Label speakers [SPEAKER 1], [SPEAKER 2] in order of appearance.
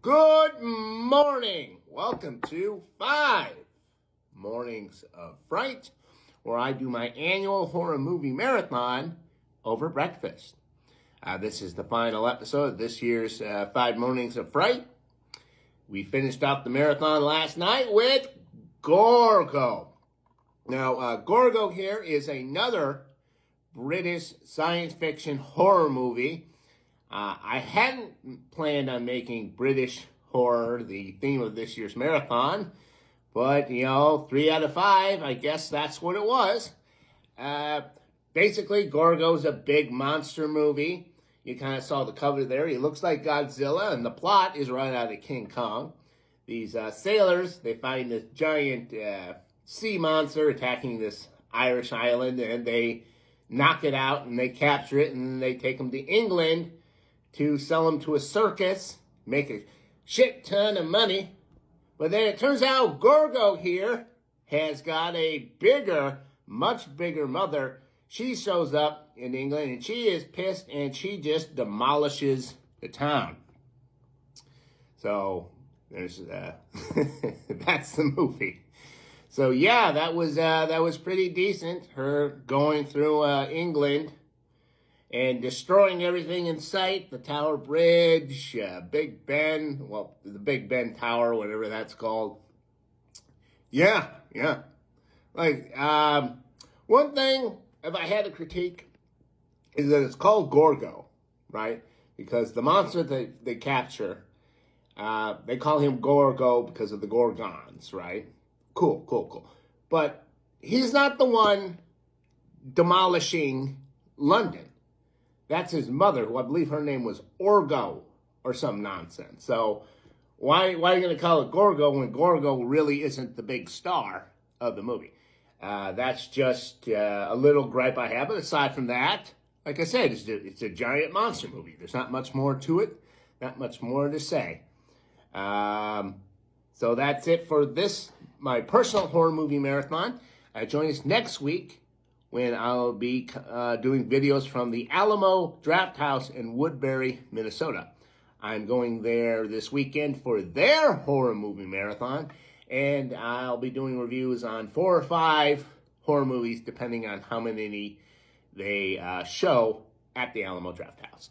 [SPEAKER 1] Good morning. Welcome to 5 Mornings of Fright, where I do my annual horror movie marathon over breakfast. This is the final episode of this year's 5 Mornings of Fright. We finished off the marathon last night with Gorgo. Now, Gorgo here is another British science fiction horror movie. I hadn't planned on making British horror the theme of this year's marathon, but, 3 out of 5, I guess that's what it was. Basically, Gorgo's a big monster movie. You kind of saw the cover there. He looks like Godzilla, and the plot is right out of King Kong. These sailors, they find this giant sea monster attacking this Irish island, and they knock it out, and they capture it, and then they take him to England to sell him to a circus, make a shit ton of money. But then it turns out Gorgo here has got a bigger, much bigger mother. She shows up in England, and she is pissed, and she just demolishes the town. So there's that's the movie. So yeah, that was pretty decent. Her going through England and destroying everything in sight, the Tower Bridge, Big Ben, the Big Ben Tower, whatever that's called. Yeah. Like, one thing, if I had to critique, is that it's called Gorgo, right? Because the monster that they capture, they call him Gorgo because of the Gorgons, right? Cool. But he's not the one demolishing London. That's his mother, who I believe her name was Orgo or some nonsense. So why are you going to call it Gorgo when Gorgo really isn't the big star of the movie? That's just a little gripe I have. But aside from that, like I said, it's a giant monster movie. There's not much more to it, not much more to say. So that's it for this, my personal horror movie marathon. Join us next week when I'll be doing videos from the Alamo Draft House in Woodbury, Minnesota. I'm going there this weekend for their horror movie marathon, and I'll be doing reviews on 4 or 5 horror movies, depending on how many they show at the Alamo Draft House.